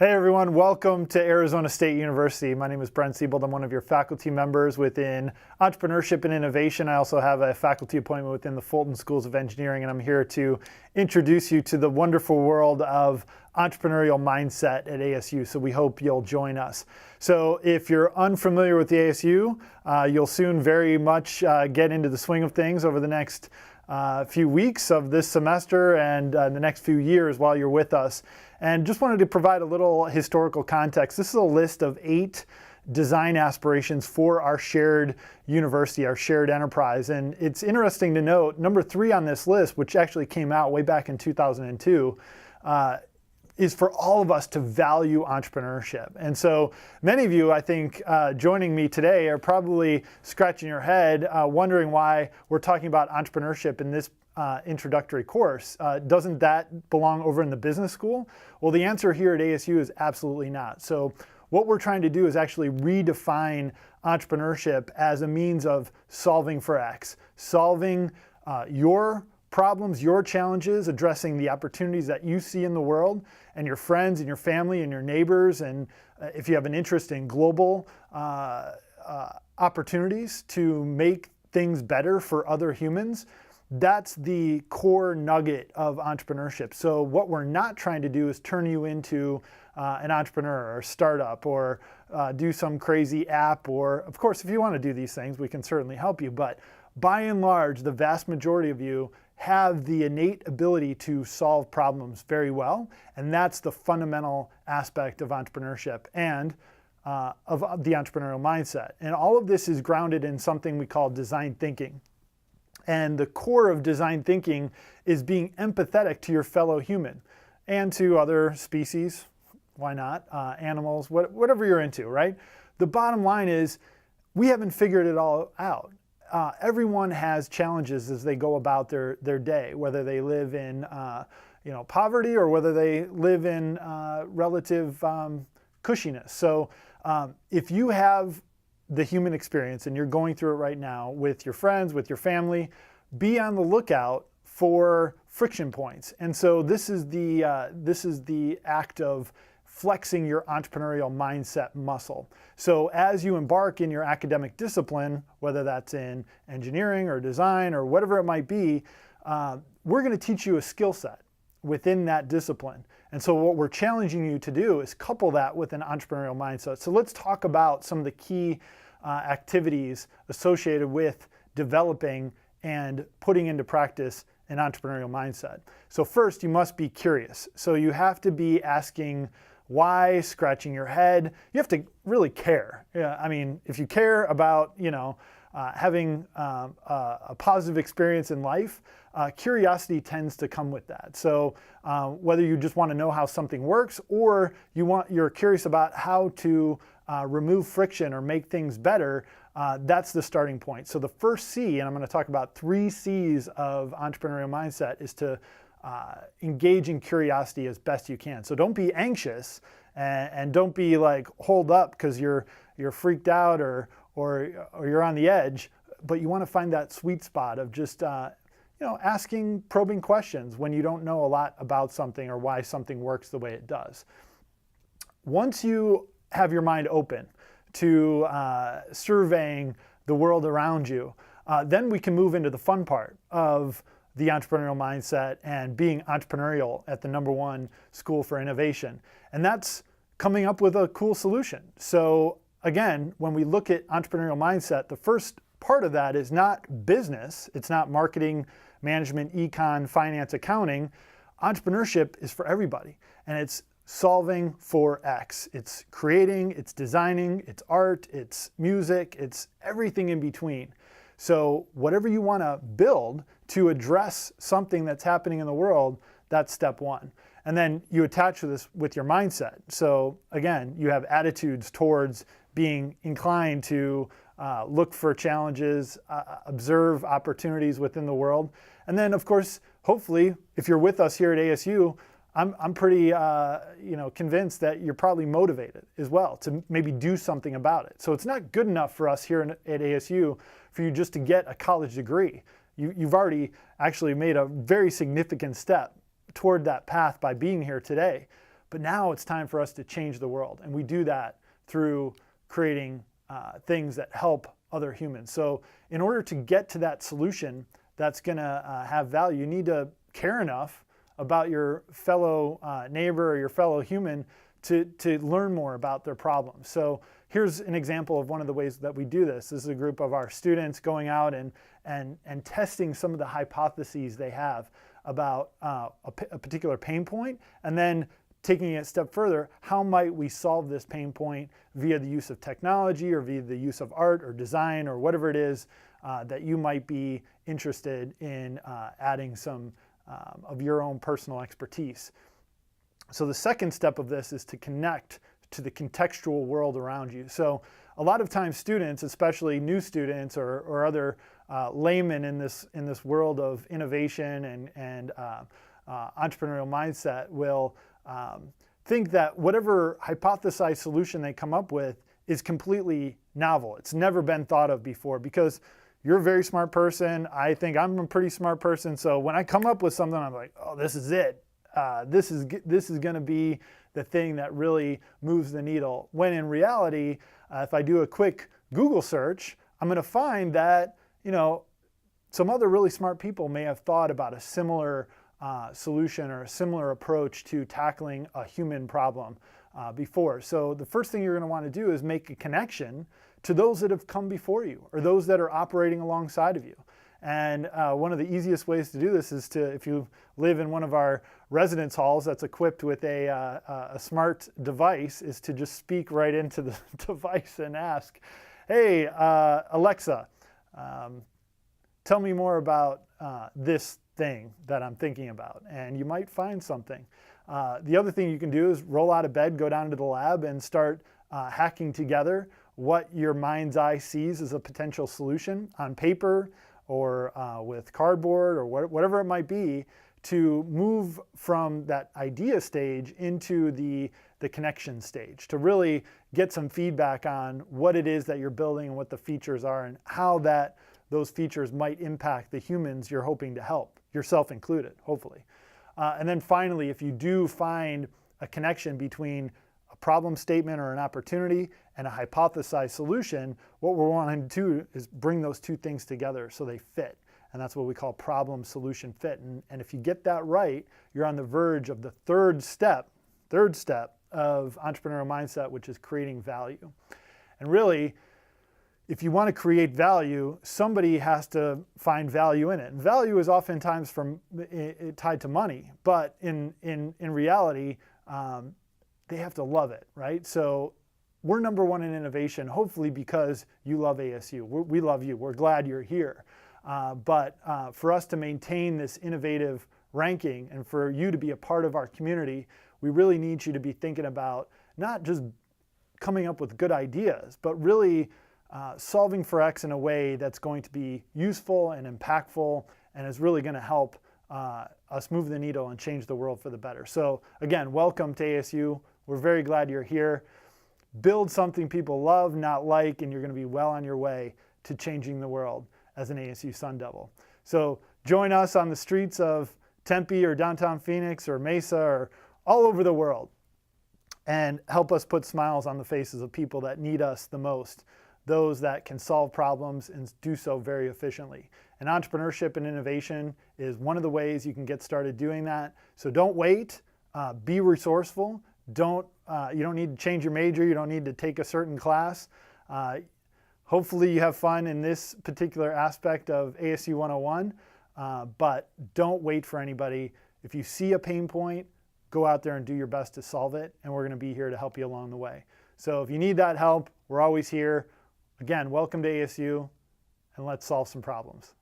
Hey everyone, welcome to Arizona State University. My name is Brent Siebold. I'm one of your faculty members within Entrepreneurship and Innovation. I also have a faculty appointment within the Fulton Schools of Engineering, and I'm here to introduce you to the wonderful world of Entrepreneurial Mindset at ASU, so we hope you'll join us. So if you're unfamiliar with the ASU, you'll soon very much get into the swing of things over the next few weeks of this semester and the next few years while you're with us. And just wanted to provide a little historical context. This is a list of 8 design aspirations for our shared university, our shared enterprise. And it's interesting to note, number 3 on this list, which actually came out way back in 2002, is for all of us to value entrepreneurship. And so many of you, I think, joining me today are probably scratching your head, wondering why we're talking about entrepreneurship in this introductory course. Doesn't that belong over in the business school? Well, the answer here at ASU is absolutely not. So what we're trying to do is actually redefine entrepreneurship as a means of solving for X, solving your problems, your challenges, addressing the opportunities that you see in the world and your friends and your family and your neighbors. And if you have an interest in global opportunities to make things better for other humans, that's the core nugget of entrepreneurship. So what we're not trying to do is turn you into an entrepreneur or startup or do some crazy app, or of course, if you want to do these things, we can certainly help you. But by and large, the vast majority of you have the innate ability to solve problems very well. And that's the fundamental aspect of entrepreneurship and of the entrepreneurial mindset. And all of this is grounded in something we call design thinking. And the core of design thinking is being empathetic to your fellow human and to other species, why not, animals, whatever you're into, right? The bottom line is we haven't figured it all out. Everyone has challenges as they go about their day, whether they live in poverty or whether they live in relative cushiness. So if you have the human experience and you're going through it right now with your friends, with your family, be on the lookout for friction points. And so this is the act of flexing your entrepreneurial mindset muscle. So as you embark in your academic discipline, whether that's in engineering or design or whatever it might be, we're going to teach you a skill set within that discipline. And so what we're challenging you to do is couple that with an entrepreneurial mindset. So let's talk about some of the key activities associated with developing and putting into practice an entrepreneurial mindset. So first, you must be curious. So you have to be asking why, scratching your head. You have to really care. Yeah, I mean, if you care about, having a positive experience in life, curiosity tends to come with that. So whether you just want to know how something works or you're curious about how to remove friction or make things better, that's the starting point. So the first C, and I'm going to talk about 3 C's of entrepreneurial mindset, is to engage in curiosity as best you can. So don't be anxious and don't be like holed up because you're freaked out or you're on the edge, but you want to find that sweet spot of just asking probing questions when you don't know a lot about something or why something works the way it does. Once you have your mind open to surveying the world around you, then we can move into the fun part of the entrepreneurial mindset and being entrepreneurial at the #1 school for innovation. And that's coming up with a cool solution. So again, when we look at entrepreneurial mindset, the first part of that is not business. It's not marketing, management, econ, finance, accounting. Entrepreneurship is for everybody. And it's solving for X. It's creating, it's designing, it's art, it's music, it's everything in between. So whatever you want to build to address something that's happening in the world, that's step 1. And then you attach this with your mindset. So again, you have attitudes towards being inclined to look for challenges, observe opportunities within the world. And then of course, hopefully, if you're with us here at ASU, I'm pretty convinced that you're probably motivated as well to maybe do something about it. So it's not good enough for us here at ASU for you just to get a college degree. You've already actually made a very significant step toward that path by being here today. But now it's time for us to change the world. And we do that through creating things that help other humans. So in order to get to that solution that's going to have value, you need to care enough about your fellow neighbor or your fellow human to learn more about their problems. So here's an example of one of the ways that we do this. This is a group of our students going out and testing some of the hypotheses they have about a particular pain point, and then taking it a step further, how might we solve this pain point via the use of technology or via the use of art or design or whatever it is that you might be interested in adding some of your own personal expertise. So the second step of this is to connect to the contextual world around you. So a lot of times students, especially new students or other laymen in this world of innovation and entrepreneurial mindset, will think that whatever hypothesized solution they come up with is completely novel. It's never been thought of before, because you're a very smart person. I think I'm a pretty smart person. So when I come up with something, I'm like, oh, this is it. This is going to be the thing that really moves the needle. When in reality, if I do a quick Google search, I'm going to find that, some other really smart people may have thought about a similar solution or a similar approach to tackling a human problem before. So the first thing you're going to want to do is make a connection to those that have come before you or those that are operating alongside of you. And one of the easiest ways to do this is to, if you live in one of our residence halls that's equipped with a smart device, is to just speak right into the device and ask, hey, Alexa, tell me more about this thing that I'm thinking about. And you might find something. The other thing you can do is roll out of bed, go down to the lab, and start hacking together what your mind's eye sees as a potential solution on paper or with cardboard or whatever it might be, to move from that idea stage into the connection stage, to really get some feedback on what it is that you're building and what the features are and how those features might impact the humans you're hoping to help, yourself included, hopefully. And then finally, if you do find a connection between a problem statement or an opportunity and a hypothesized solution, what we're wanting to do is bring those two things together so they fit. And that's what we call problem solution fit. And if you get that right, you're on the verge of the third step of entrepreneurial mindset, which is creating value. And really, if you want to create value, somebody has to find value in it. And value is oftentimes tied to money, but in reality, they have to love it, right? So we're number one in innovation, hopefully because you love ASU. We love you. We're glad you're here. But for us to maintain this innovative ranking and for you to be a part of our community, we really need you to be thinking about not just coming up with good ideas, but really solving for X in a way that's going to be useful and impactful and is really going to help us move the needle and change the world for the better. So again, welcome to ASU. We're very glad you're here. Build something people love, not like, and you're going to be well on your way to changing the world as an ASU Sun Devil. So join us on the streets of Tempe or downtown Phoenix or Mesa or all over the world and help us put smiles on the faces of people that need us the most, those that can solve problems and do so very efficiently. And entrepreneurship and innovation is one of the ways you can get started doing that. So don't wait, be resourceful. You don't need to change your major. You don't need to take a certain class. Hopefully you have fun in this particular aspect of ASU 101, but don't wait for anybody. If you see a pain point, go out there and do your best to solve it, and we're going to be here to help you along the way. So if you need that help, we're always here. Again, welcome to ASU, and let's solve some problems.